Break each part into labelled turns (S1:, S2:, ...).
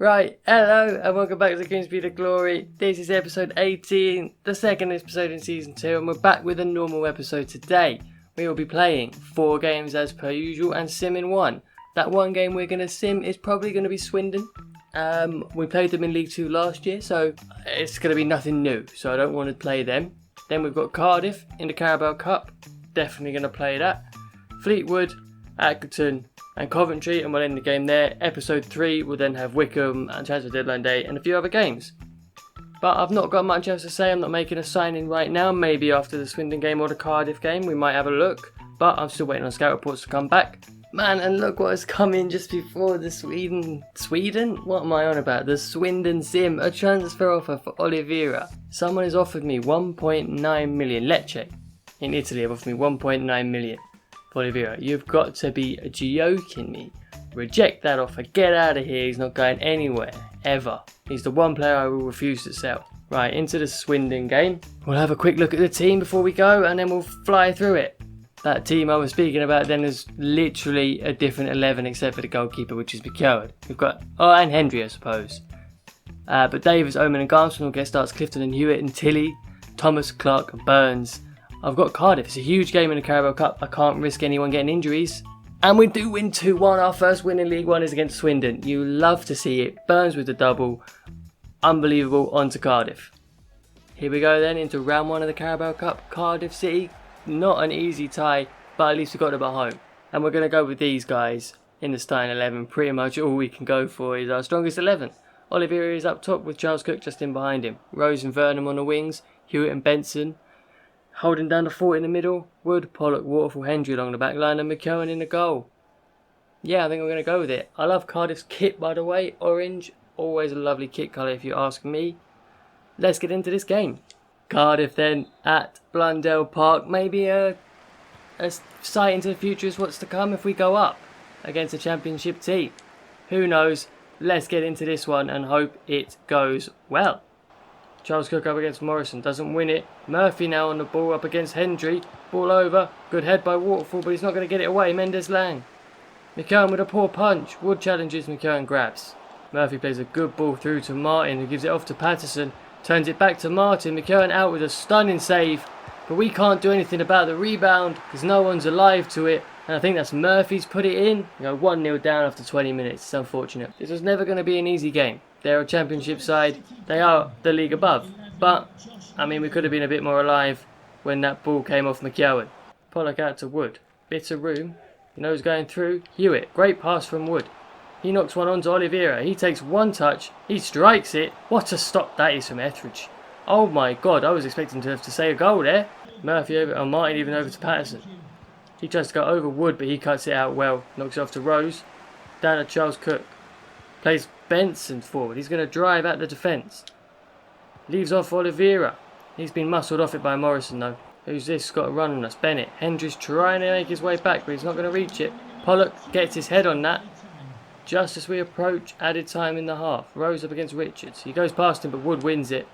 S1: Right, hello and welcome back to Grimsby to Glory. This is episode 18, the second episode in season 2, and we're back with a normal episode today. We will be playing 4 games as per usual and simming 1. That one game we're going to sim is probably going to be Swindon. We played them in League 2 last year, so it's going to be nothing new, so I don't want to play them. Then we've got Cardiff in the Carabao Cup, definitely going to play that. Fleetwood, Accrington and Coventry, and we'll end the game there. Episode 3 will then have Wickham and Transfer Deadline Day and a few other games. But I've not got much else to say. I'm not making a signing right now. Maybe after the Swindon game or the Cardiff game we might have a look, but I'm still waiting on scout reports to come back. Man, and look what has come in just before the Sweden? What am I on about? The Swindon sim, a transfer offer for Oliveira. Someone has offered me 1.9 million. Lecce in Italy have offered me 1.9 million. Oliveira, you've got to be joking me. Reject that offer, get out of here, he's not going anywhere, ever. He's the one player I will refuse to sell. Right, into the Swindon game. We'll have a quick look at the team before we go and then we'll fly through it. That team I was speaking about then is literally a different 11 except for the goalkeeper, which is McKeown. We've got, and Hendry I suppose. But Davis, Omen and Garmson will get starts, Clifton and Hewitt and Tilly, Thomas, Clark and Burns. I've got Cardiff. It's a huge game in the Carabao Cup. I can't risk anyone getting injuries. And we do win 2-1. Our first win in League 1 is against Swindon. You love to see it. Burns with the double. Unbelievable. On to Cardiff. Here we go then into round 1 of the Carabao Cup. Cardiff City. Not an easy tie, but at least we got them at home. And we're going to go with these guys in the starting 11. Pretty much all we can go for is our strongest 11. Oliveira is up top with Charles Cook just in behind him. Rose and Vernon on the wings. Hewitt and Benson holding down the fort in the middle. Wood, Pollock, Waterfall, Hendry along the back line and McKeown in the goal. Yeah, I think we're going to go with it. I love Cardiff's kit, by the way. Orange, always a lovely kit colour if you ask me. Let's get into this game. Cardiff then at Blundell Park. Maybe a sight into the future is what's to come if we go up against a championship team. Who knows? Let's get into this one and hope it goes well. Charles Cook up against Morrison, doesn't win it. Murphy now on the ball up against Hendry. Ball over. Good head by Waterfall, but he's not going to get it away. Mendes Lang. McKeown with a poor punch. Wood challenges, McKeown grabs. Murphy plays a good ball through to Martin, who gives it off to Patterson. Turns it back to Martin. McKeown out with a stunning save. But we can't do anything about the rebound because no one's alive to it. And I think that's Murphy's put it in. 1-0 down after 20 minutes. It's unfortunate. This was never going to be an easy game. They're a championship side. They are the league above. But, I mean, we could have been a bit more alive when that ball came off McKeown. Pollock out to Wood. Bit of room. You know who's going through? Hewitt. Great pass from Wood. He knocks one onto Oliveira. He takes one touch. He strikes it. What a stop that is from Etheridge. Oh my god, I was expecting to have to say a goal there. Murphy over, and Martin even over to Patterson. He tries to go over Wood, but he cuts it out well. Knocks it off to Rose. Down to Charles Cook. Plays Benson forward. He's going to drive at the defence. Leaves off Oliveira. He's been muscled off it by Morrison though. Who's this? Got a run on us. Bennett. Hendry's trying to make his way back, but he's not going to reach it. Pollock gets his head on that. Just as we approach added time in the half. Rose up against Richards. He goes past him, but Wood wins it.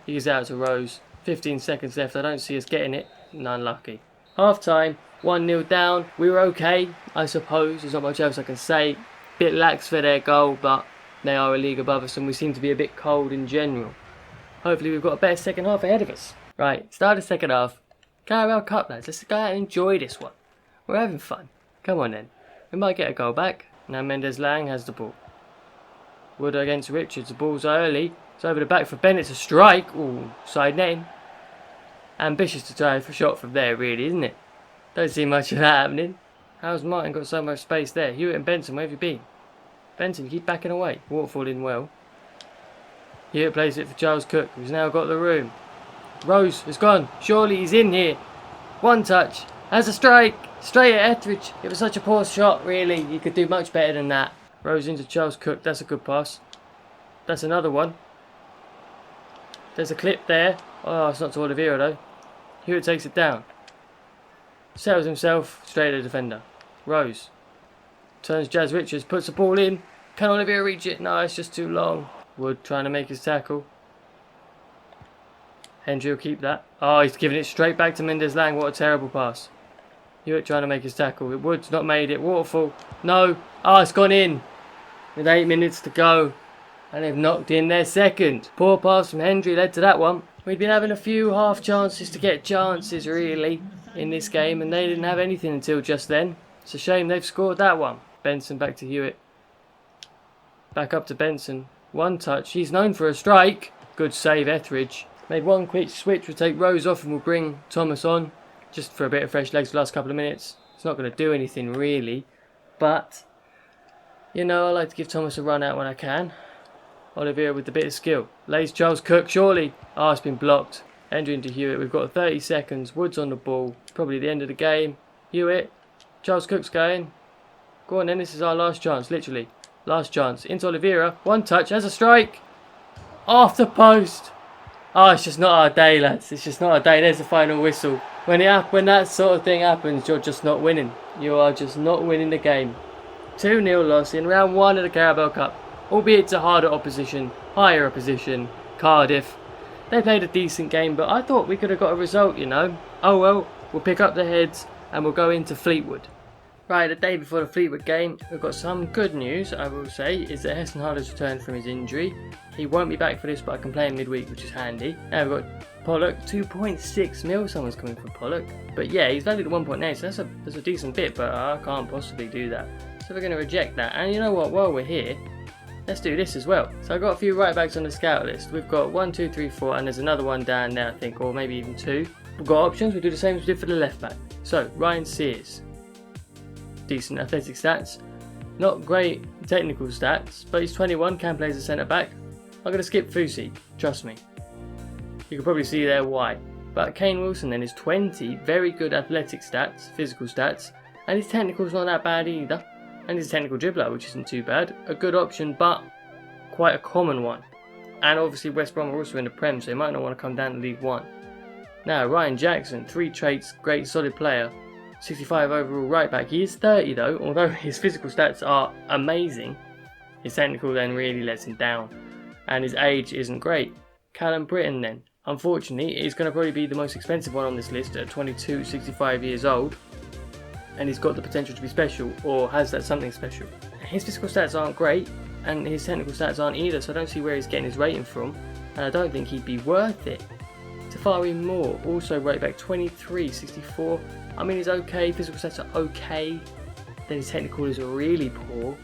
S1: He goes out to Rose. 15 seconds left. I don't see us getting it. Unlucky. Half time. 1-0 down. We were okay, I suppose. There's not much else I can say. Bit lax for their goal, but they are a league above us and we seem to be a bit cold in general. Hopefully we've got a better second half ahead of us. Right, start the second half. Carabao Cup, lads. Let's go out and enjoy this one. We're having fun. Come on then. We might get a goal back. Now Mendes Lang has the ball. Wood against Richards. The ball's early. It's over the back for Bennett to strike. Ooh, side netting. Ambitious to try for a shot from there, really, isn't it? Don't see much of that happening. How's Martin got so much space there? Hewitt and Benson, where have you been? Benson, keep backing away. Waterfall in well. Hewitt plays it for Charles Cook, who's now got the room. Rose has gone. Surely he's in here. One touch. Has a strike. Straight at Etheridge. It was such a poor shot, really. You could do much better than that. Rose into Charles Cook. That's a good pass. That's another one. There's a clip there. Oh, it's not to Oliveira, though. Hewitt takes it down. Settles himself straight at the defender. Rose. Turns Jazz Richards. Puts the ball in. Can Oliveira reach it? No, it's just too long. Wood trying to make his tackle. Hendry will keep that. Oh, he's giving it straight back to Mendes Lang. What a terrible pass. Hewitt trying to make his tackle. Wood's not made it. Waterfall. No. Oh, it's gone in. With 8 minutes to go. And they've knocked in their second. Poor pass from Hendry led to that one. We'd been having a few half chances to get chances really in this game, and they didn't have anything until just then. It's a shame they've scored that one. Benson back to Hewitt. Back up to Benson. One touch. He's known for a strike. Good save, Etheridge. Made one quick switch. We'll take Rose off and we'll bring Thomas on. Just for a bit of fresh legs the last couple of minutes. It's not going to do anything really. But, you know, I like to give Thomas a run out when I can. Oliveira with the bit of skill. Lays Charles Cook, surely. Ah, it's been blocked. Hendry into Hewitt. We've got 30 seconds. Woods on the ball. Probably the end of the game. Hewitt. Charles Cook's going. Go on then, this is our last chance, literally. Last chance. Into Oliveira. One touch. Has a strike. Off the post. Oh, it's just not our day, lads. It's just not our day. There's the final whistle. When that sort of thing happens, you're just not winning. You are just not winning the game. 2-0 loss in round 1 of the Carabao Cup. Albeit to harder opposition, higher opposition, Cardiff. They played a decent game, but I thought we could have got a result, you know. Oh well, we'll pick up the heads and we'll go into Fleetwood. Right, the day before the Fleetwood game, we've got some good news, I will say, is that Heston Harder's returned from his injury. He won't be back for this, but I can play him midweek, which is handy. Now we've got Pollock, 2.6 mil, someone's coming for Pollock. But yeah, he's valued at 1.8, so that's a decent bit, but I can't possibly do that. So we're going to reject that. And you know what, while we're here, let's do this as well. So I've got a few right backs on the scout list. We've got 1, 2, 3, 4, and there's another one down there, I think, or maybe even 2. We've got options, we do the same as we did for the left back. So, Ryan Sears. Decent athletic stats. Not great technical stats, but he's 21, can play as a centre back. I'm going to skip Fusi, trust me. You can probably see there why. But Kane Wilson then is 20, very good athletic stats, physical stats, and his technical's not that bad either. And he's a technical dribbler, which isn't too bad. A good option, but quite a common one. And obviously West Brom are also in the Prem, so he might not want to come down to League 1. Now, Ryan Jackson, 3 traits, great solid player. 65 overall right back. He is 30 though, although his physical stats are amazing. His technical then really lets him down. And his age isn't great. Callum Britton then. Unfortunately, he's going to probably be the most expensive one on this list at 22, 65 years old. And he's got the potential to be special, or has that something special. His physical stats aren't great, and his technical stats aren't either, so I don't see where he's getting his rating from. And I don't think he'd be worth it. Tafari Moore, also right back, 23, 64. I mean, he's okay, physical stats are okay, then his technical is really poor.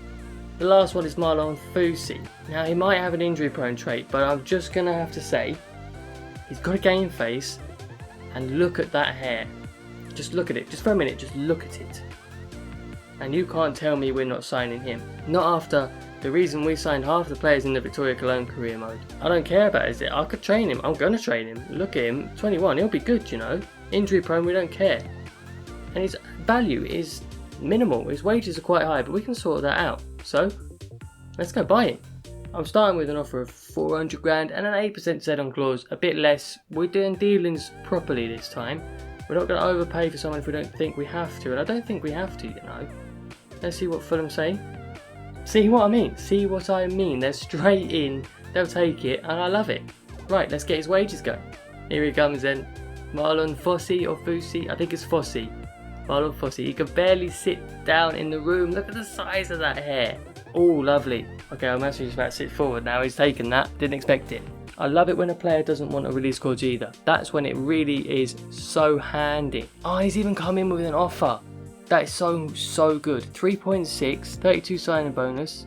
S1: The last one is Marlon Fusi. Now, he might have an injury-prone trait, but I'm just going to have to say, he's got a game face, and look at that hair. Just look at it, just for a minute, just look at it. And you can't tell me we're not signing him. Not after the reason we signed half the players in the Victoria Cologne career mode. I don't care about it, is it? I could train him, I'm going to train him. Look at him, 21, he'll be good, you know. Injury-prone, we don't care. And his value is minimal, his wages are quite high, but we can sort that out. So, let's go buy him. I'm starting with an offer of 400 grand and an 8% Z-on clause, a bit less. We're doing dealings properly this time. We're not going to overpay for someone if we don't think we have to, and I don't think we have to, you know. Let's see what Fulham say. See what I mean? See what I mean? They're straight in, they'll take it, and I love it. Right, let's get his wages going. Here he comes then. Marlon Fossey or Fusi? I think it's Fossey. Marlon Fossey. He can barely sit down in the room. Look at the size of that hair. Oh, lovely. Okay, I'm actually just about to sit forward now. He's taken that. Didn't expect it. I love it when a player doesn't want a release clause either. That's when it really is so handy. Oh, he's even come in with an offer. That is so good. 3.6, 32 signing bonus.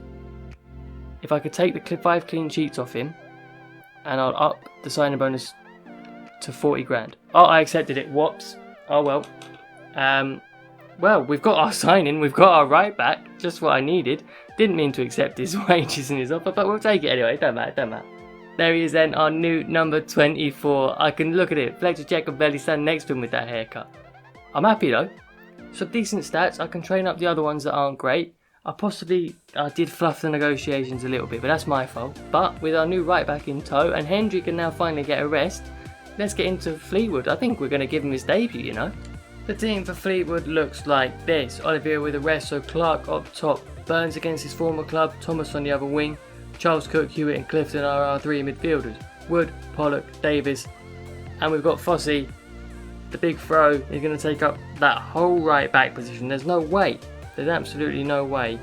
S1: If I could take the 5 clean sheets off him, and I'll up the signing bonus to 40 grand. Oh, I accepted it. Whoops. Oh well. Well, we've got our signing, we've got our right back, just what I needed. Didn't mean to accept his wages and his offer, but we'll take it anyway, don't matter. There he is then, our new number 24. I can look at it, Fletcher Check and barely stand next to him with that haircut. I'm happy though. Some decent stats, I can train up the other ones that aren't great. I did fluff the negotiations a little bit, but that's my fault. But with our new right back in tow, and Hendry can now finally get a rest, let's get into Fleetwood. I think we're going to give him his debut, you know. The team for Fleetwood looks like this. Oliveira with a rest, so Clark up top. Burns against his former club, Thomas on the other wing. Charles Cook, Hewitt and Clifton are our 3 midfielders. Wood, Pollock, Davis. And we've got Fossey, the big throw. He's going to take up that whole right back position. There's no way. There's absolutely no way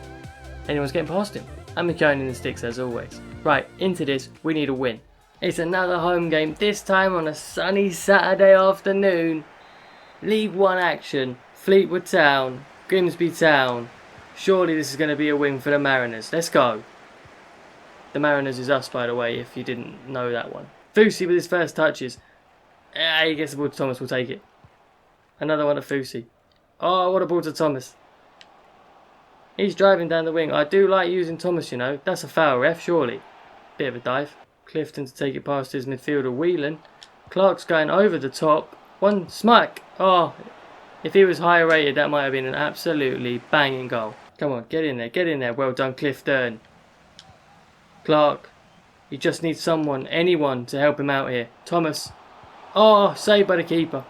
S1: anyone's getting past him. And McKeown in the sticks as always. Right, into this, we need a win. It's another home game, this time on a sunny Saturday afternoon. League One action, Fleetwood Town, Grimsby Town. Surely this is going to be a win for the Mariners. Let's go. The Mariners is us, by the way, if you didn't know that one. Fusi with his first touches. He gets the ball to Thomas, we'll take it. Another one to Fusi. Oh, what a ball to Thomas. He's driving down the wing. I do like using Thomas, you know. That's a foul, ref, surely. Bit of a dive. Clifton to take it past his midfielder, Whelan. Clark's going over the top. One smack. Oh, if he was higher rated, that might have been an absolutely banging goal. Come on, get in there, get in there. Well done, Clifton. Clark. He just needs someone, anyone, to help him out here. Thomas. Oh, saved by the keeper.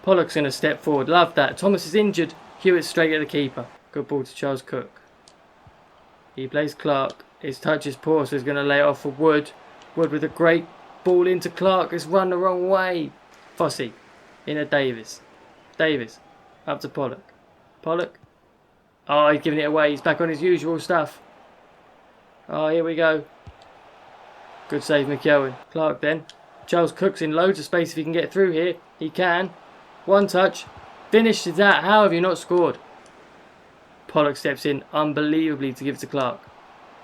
S1: Pollock's going to step forward. Love that. Thomas is injured. Hewitt straight at the keeper. Good ball to Charles Cook. He plays Clark. His touch is poor, so he's going to lay it off for Wood. Wood with a great ball into Clark. It's run the wrong way. Fossey. In at Davis. Davis. Up to Pollock. Pollock. Oh, he's giving it away. He's back on his usual stuff. Oh, here we go. Good save, McKelvin. Clark then. Charles Cook's in loads of space if he can get through here. He can. One touch. Finishes that. How have you not scored? Pollock steps in unbelievably to give it to Clark.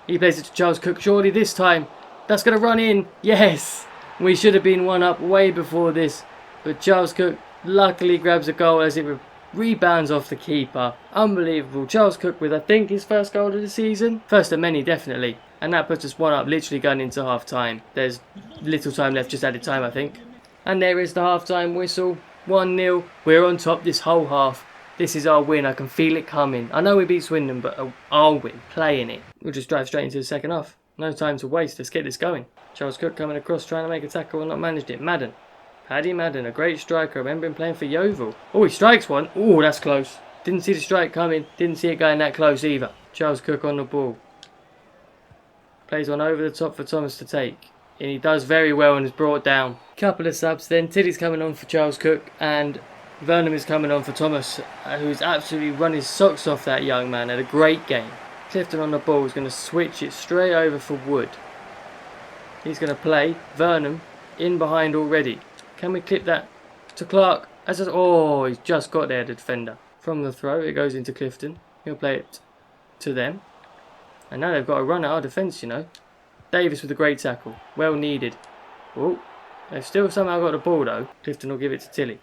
S1: He plays it to Charles Cook. Surely this time. That's going to run in. Yes. We should have been one up way before this. But Charles Cook luckily grabs a goal as it rebounds off the keeper. Unbelievable. Charles Cook with, I think, his first goal of the season. First of many, definitely. And that puts us one up, literally going into half time. There's little time left, just added time, I think. And there is the half time whistle. 1-0. We're on top this whole half. This is our win. I can feel it coming. I know we beat Swindon, but I'll win. Playing it. We'll just drive straight into the second half. No time to waste. Let's get this going. Charles Cook coming across, trying to make a tackle and not managed it. Madden. Paddy Madden, a great striker. I remember him playing for Yeovil. Oh, he strikes one. Oh, that's close. Didn't see the strike coming. Didn't see it going that close either. Charles Cook on the ball. Plays one over the top for Thomas to take. And he does very well and is brought down. Couple of subs then. Tilly's coming on for Charles Cook and Vernon is coming on for Thomas, who's absolutely run his socks off that young man. Had a great game. Clifton on the ball is going to switch it straight over for Wood. He's going to play Vernon in behind already. Can we clip that to Clark? Oh, he's just got there, the defender. From the throw, it goes into Clifton. He'll play it to them. And now they've got to run at our defence, you know. Davis with a great tackle. Well needed. Oh, they've still somehow got the ball though. Clifton will give it to Tilly.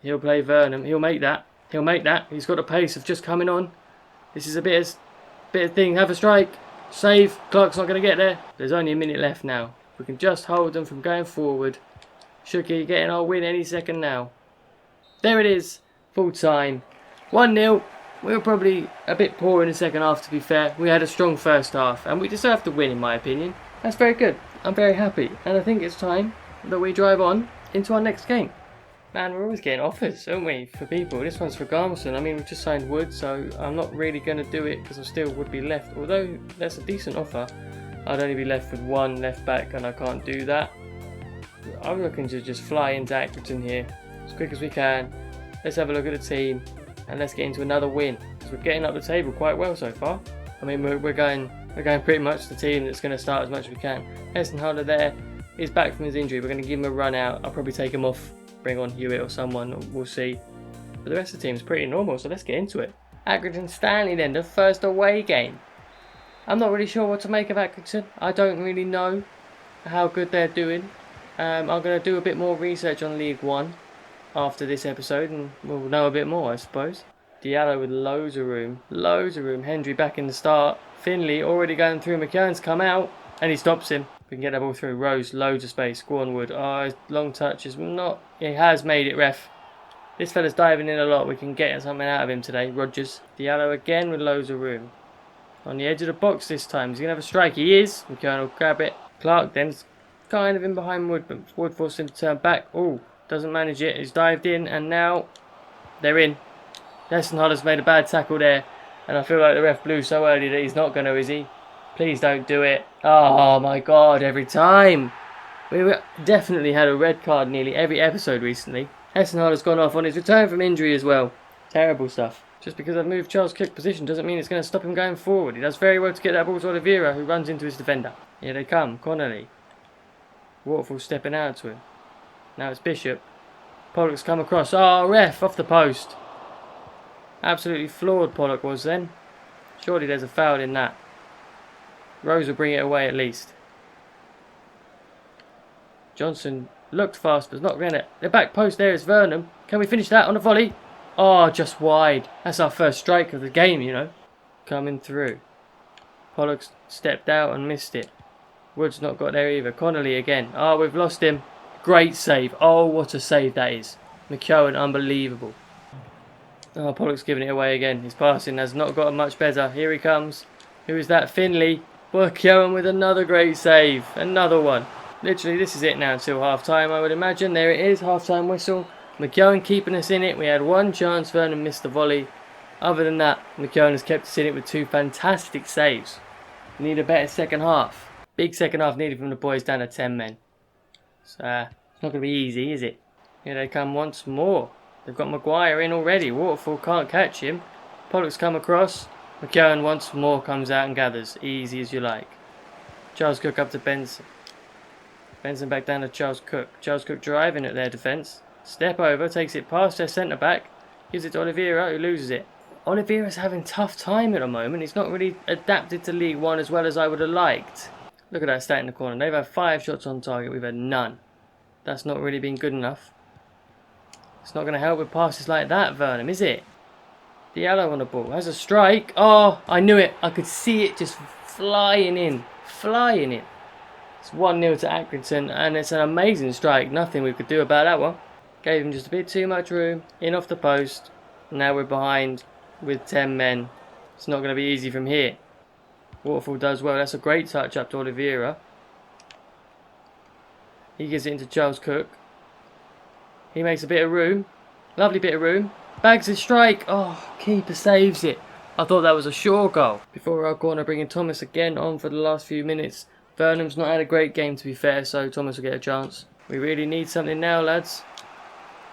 S1: He'll play Vernon. He'll make that. He'll make that. He's got the pace of just coming on. This is a bit of thing. Have a strike. Save. Clark's not going to get there. There's only a minute left now. We can just hold them from going forward. Shuki getting our win any second now. There it is. Full time. 1-0. We were probably a bit poor in the second half, to be fair. We had a strong first half and we deserved to win, in my opinion. That's very good. I'm very happy. And I think it's time that we drive on into our next game. Man, we're always getting offers, aren't we, for people. This one's for Garmelson. I mean, we've just signed Wood, so I'm not really going to do it because I still would be left. Although that's a decent offer, I'd only be left with one left back and I can't do that. I'm looking to just fly into Accrington here as quick as we can. Let's have a look at the team and let's get into another win because we're getting up the table quite well so far. I mean, we're going pretty much the team that's going to start as much as we can. Heston Harder there is back from his injury. We're going to give him a run out. I'll probably take him off, bring on Hewitt or someone. We'll see. But the rest of the team is pretty normal, so let's get into it. Accrington Stanley then, the first away game. I'm not really sure what to make of Accrington. I don't really know how good they're doing. I'm going to do a bit more research on League One after this episode and we'll know a bit more, I suppose. Diallo with loads of room. Loads of room. Hendry back in the start. Finley already going through. McKeown's come out and he stops him. We can get that ball through. Rose, loads of space. Gornwood. Oh, his long touch is not... He has made it, ref. This fella's diving in a lot. We can get something out of him today. Rogers. Diallo again with loads of room. On the edge of the box this time. He's going to have a strike. He is. McKeown will grab it. Clark then kind of in behind Wood, but Wood forced him to turn back. Oh, doesn't manage it. He's dived in and now they're in. Heston Holler's made a bad tackle there and I feel like the ref blew so early that he's not going to, is he? Please don't do it. Oh my god, every time. We definitely had a red card nearly every episode recently. Heston Holler's gone off on his return from injury as well. Terrible stuff. Just because I've moved Charles Cook's position doesn't mean it's going to stop him going forward. He does very well to get that ball to Oliveira, who runs into his defender. Here they come, Connolly. Waterfall stepping out to him. Now it's Bishop. Pollock's come across. Oh, ref, off the post. Absolutely floored Pollock was then. Surely there's a foul in that. Rose will bring it away at least. Johnson looked fast, but not going to. The back post there is Vernon. Can we finish that on a volley? Oh, just wide. That's our first strike of the game, you know. Coming through. Pollock stepped out and missed it. Wood's not got there either. Connolly again. Oh, we've lost him. Great save. Oh, what a save that is. McKeown, unbelievable. Oh, Pollock's giving it away again. His passing has not gotten much better. Here he comes. Who is that? Finley. McKeown with another great save. Another one. Literally, this is it now until half-time, I would imagine. There it is, half-time whistle. McKeown keeping us in it. We had one chance. Vernon missed the volley. Other than that, McKeown has kept us in it with two fantastic saves. We need a better second half. Big second half needed from the boys down to 10 men. So, it's not going to be easy, is it? Here they come once more. They've got Maguire in already. Waterfall can't catch him. Pollock's come across. McKeown once more comes out and gathers. Easy as you like. Charles Cook up to Benson. Benson back down to Charles Cook. Charles Cook driving at their defence. Step over, takes it past their centre back. Gives it to Oliveira, who loses it. Oliveira's having tough time at the moment. He's not really adapted to League One as well as I would have liked. Look at that stat in the corner. They've had 5 shots on target. We've had none. That's not really been good enough. It's not going to help with passes like that, Vernon, is it? Diallo on the ball. Has a strike. Oh, I knew it. I could see it just flying in. Flying in. It's 1-0 to Accrington, and it's an amazing strike. Nothing we could do about that one. Gave him just a bit too much room. In off the post. Now we're behind with 10 men. It's not going to be easy from here. Waterfall does well. That's a great touch up to Oliveira. He gives it into Charles Cook. He makes a bit of room. Lovely bit of room. Bags his strike. Oh, keeper saves it. I thought that was a sure goal. Before our corner, bringing Thomas again on for the last few minutes. Vernon's not had a great game, to be fair, so Thomas will get a chance. We really need something now, lads.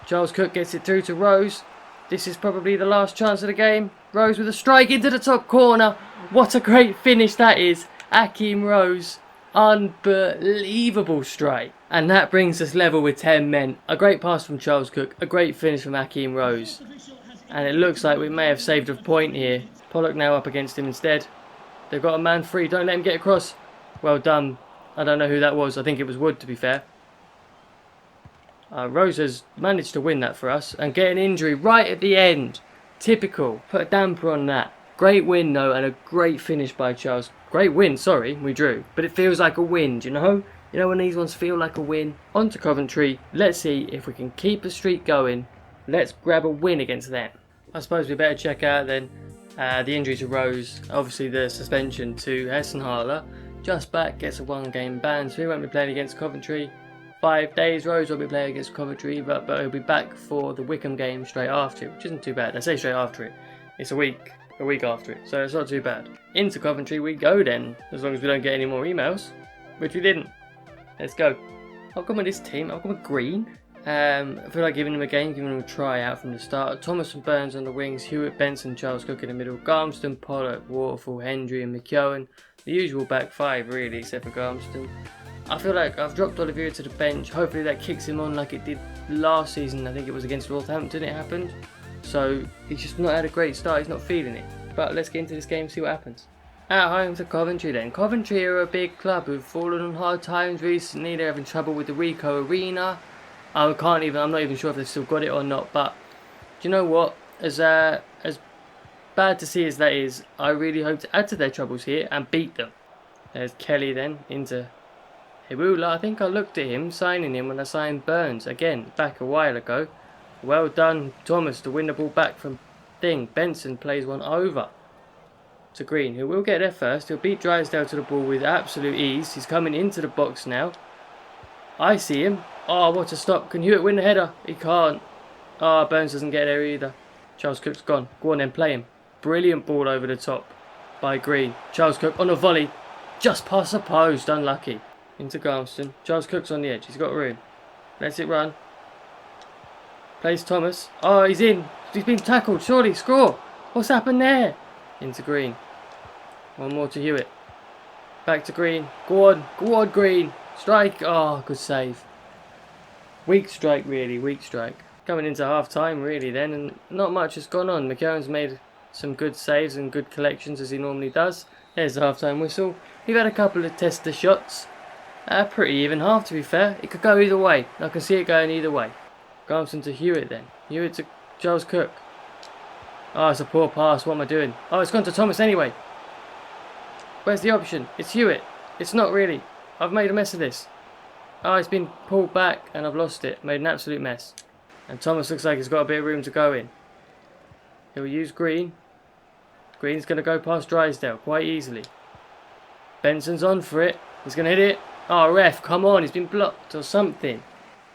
S1: Charles Cook gets it through to Rose. This is probably the last chance of the game. Rose with a strike into the top corner. What a great finish that is. Akeem Rose. Unbelievable strike. And that brings us level with 10 men. A great pass from Charles Cook. A great finish from Akeem Rose. And it looks like we may have saved a point here. Pollock now up against him instead. They've got a man free. Don't let him get across. Well done. I don't know who that was. I think it was Wood, to be fair. Rose has managed to win that for us and get an injury right at the end. Typical. Put a damper on that. Great win though, and a great finish by Charles. Great win, sorry, we drew. But it feels like a win, do you know? You know when these ones feel like a win? On to Coventry. Let's see if we can keep the streak going. Let's grab a win against them. I suppose we better check out then the injury to Rose. Obviously the suspension to Hessenhaler. Just back, gets a 1-game ban, so he won't be playing against Coventry. 5 days, Rose will be playing against Coventry, but he'll be back for the Wickham game straight after it, which isn't too bad. I say straight after it. It's a week after it, so it's not too bad. Into Coventry we go then, as long as we don't get any more emails, which we didn't. Let's go. I'll come with this team. I'll come with Green. I feel like giving him a game, giving him a try out from the start. Thomas and Burns on the wings, Hewitt, Benson, Charles Cook in the middle, Garmston, Pollock, Waterfall, Hendry and McKeown. The usual back 5 really, except for Garmston. I feel like I've dropped Oliveira to the bench. Hopefully that kicks him on like it did last season. I think it was against Northampton it happened. So he's just not had a great start. He's not feeling it. But let's get into this game and see what happens. At home to Coventry then. Coventry are a big club who've fallen on hard times recently. They're having trouble with the Rico Arena. I'm not even sure if they've still got it or not. But do you know what? As bad to see as that is, I really hope to add to their troubles here and beat them. There's Kelly then into Hebula. I think I looked at him, signing him when I signed Burns. Again, back a while ago. Well done, Thomas, to win the ball back from Thing. Benson plays one over to Green, who will get there first. He'll beat Drysdale to the ball with absolute ease. He's coming into the box now. I see him. Oh, what a stop. Can Hewitt win the header? He can't. Oh, Burns doesn't get there either. Charles Cook's gone. Go on then, play him. Brilliant ball over the top by Green. Charles Cook on a volley. Just past the post. Unlucky. Into Garmston. Charles Cook's on the edge. He's got room. Lets it run. Plays Thomas. Oh, he's in. He's been tackled. Surely, score. What's happened there? Into Green. One more to Hewitt. Back to Green. Go on, Green. Strike. Oh, good save. Weak strike, really. Weak strike. Coming into half time, really, then, and not much has gone on. McKeown's made some good saves and good collections, as he normally does. There's the half time whistle. We've had a couple of tester shots. Pretty even half, to be fair. It could go either way. I can see it going either way. Grimsby to Hewitt, then. Hewitt to Giles Cook. Oh, it's a poor pass. What am I doing? Oh, it's gone to Thomas anyway. Where's the option? It's Hewitt. It's not really. I've made a mess of this. Oh, it's been pulled back and I've lost it. Made an absolute mess. And Thomas looks like he's got a bit of room to go in. He'll use Green. Green's going to go past Drysdale quite easily. Benson's on for it. He's going to hit it. Oh, ref, come on. He's been blocked or something.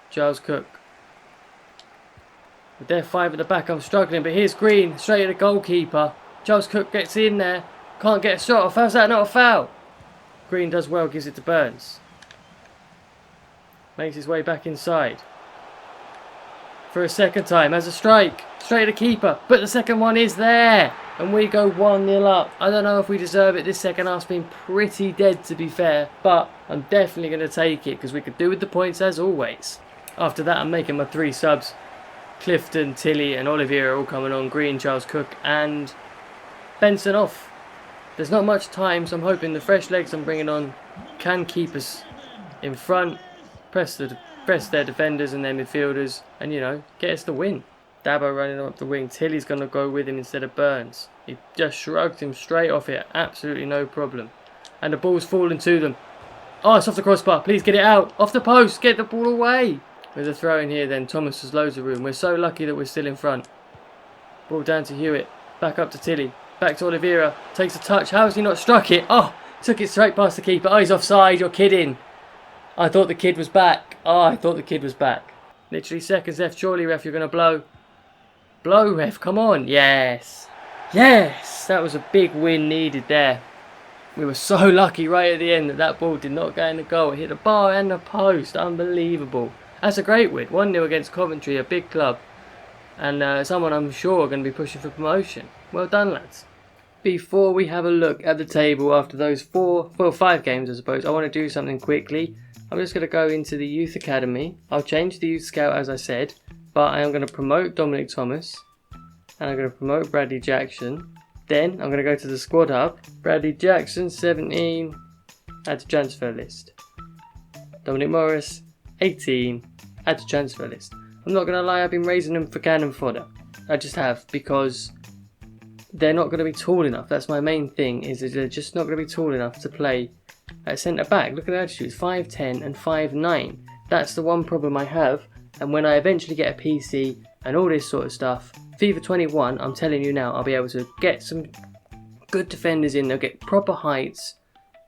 S1: Giles Cook. With their 5 at the back, I'm struggling. But here's Green, straight at the goalkeeper. Giles Cook gets in there. Can't get a shot off. How's that not a foul? Green does well, gives it to Burns. Makes his way back inside. For a second time, has a strike. Straight at the keeper. But the second one is there. And we go 1-0 up. I don't know if we deserve it. This second half's been pretty dead, to be fair. But I'm definitely going to take it, because we could do with the points as always. After that, I'm making my 3 subs. Clifton, Tilly and Oliveira all coming on. Green, Giles Cook and Benson off. There's not much time, so I'm hoping the fresh legs I'm bringing on can keep us in front, press their defenders and their midfielders, and, you know, get us the win. Dabo running up the wing. Tilly's going to go with him instead of Burns. He just shrugged him straight off it. Absolutely no problem. And the ball's falling to them. Oh, it's off the crossbar. Please get it out. Off the post. Get the ball away. With a throw in here then. Thomas has loads of room. We're so lucky that we're still in front. Ball down to Hewitt. Back up to Tilly. Back to Oliveira. Takes a touch. How has he not struck it? Oh, took it straight past the keeper. Oh, he's offside. You're kidding. I thought the kid was back. Oh, I thought the kid was back. Literally seconds left. Surely, ref, you're going to blow. Blow, ref. Come on. Yes. Yes. That was a big win needed there. We were so lucky right at the end that that ball did not go in the goal. It hit the bar and the post. Unbelievable. That's a great win. 1-0 against Coventry, a big club. And someone I'm sure are going to be pushing for promotion. Well done, lads. Before we have a look at the table after those 5 games, I suppose, I want to do something quickly. I'm just going to go into the Youth Academy. I'll change the Youth Scout as I said. But I am going to promote Dominic Thomas. And I'm going to promote Bradley Jackson. Then I'm going to go to the Squad Hub. Bradley Jackson, 17. Add to transfer list. Dominic Morris, 18. Add to transfer list. I'm not going to lie, I've been raising them for cannon fodder. I just have, because they're not going to be tall enough. That's my main thing, is that they're just not going to be tall enough to play at centre back. Look at their attitudes, 5'10 and 5'9. That's the one problem I have. And when I eventually get a PC and all this sort of stuff, FIFA 21, I'm telling you now, I'll be able to get some good defenders in. They'll get proper heights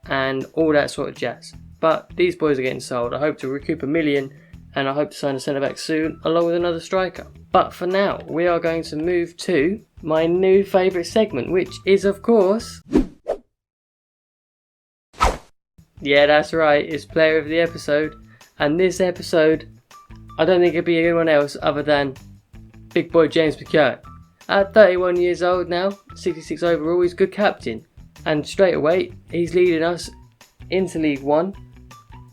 S1: and all that sort of jazz. But these boys are getting sold. I hope to recoup $1 million, and I hope to sign a centre back soon, along with another striker. But for now, we are going to move to my new favourite segment, which is, of course... Yeah, that's right, it's Player of the Episode. And this episode, I don't think it'd be anyone else other than big boy James McKeown. At 31 years old now, 66 overall, he's good captain. And straight away, he's leading us into League One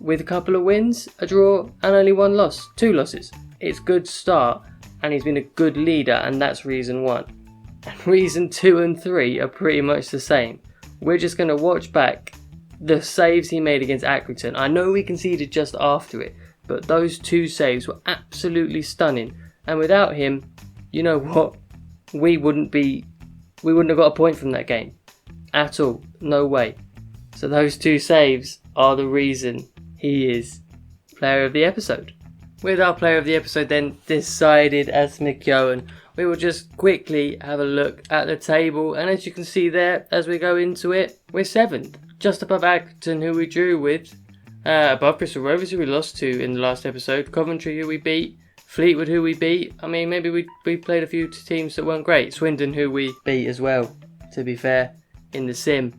S1: with a couple of wins, a draw, and only 1 loss. 2 losses. It's a good start, and he's been a good leader, and that's reason 1. And reason 2 and 3 are pretty much the same. We're just going to watch back the saves he made against Accrington. I know we conceded just after it, but those 2 saves were absolutely stunning. And without him, you know what? We wouldn't have got a point from that game. At all. No way. So those 2 saves are the reason he is Player of the Episode. With our Player of the Episode then decided as McKeown, we will just quickly have a look at the table. And as you can see there, as we go into it, we're 7th. Just above Accrington, who we drew with. Above Bristol Rovers, who we lost to in the last episode. Coventry, who we beat. Fleetwood, who we beat. I mean, maybe we played a few teams that weren't great. Swindon, who we beat as well, to be fair, in the sim.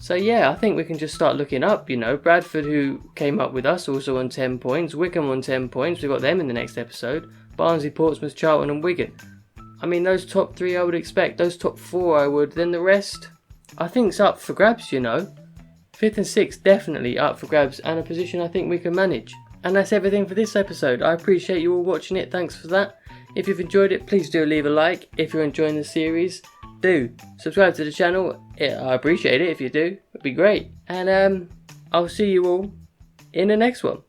S1: So yeah, I think we can just start looking up, you know. Bradford, who came up with us, also on 10 points. Wickham on 10 points. We've got them in the next episode. Barnsley, Portsmouth, Charlton and Wigan. I mean, those top 3 I would expect, those top 4 I would, then the rest, I think's up for grabs, you know. 5th and 6th definitely up for grabs, and a position I think we can manage. And that's everything for this episode. I appreciate you all watching it, thanks for that. If you've enjoyed it, please do leave a like. If you're enjoying the series, do subscribe to the channel. I appreciate it if you do, it'd be great. And I'll see you all in the next one.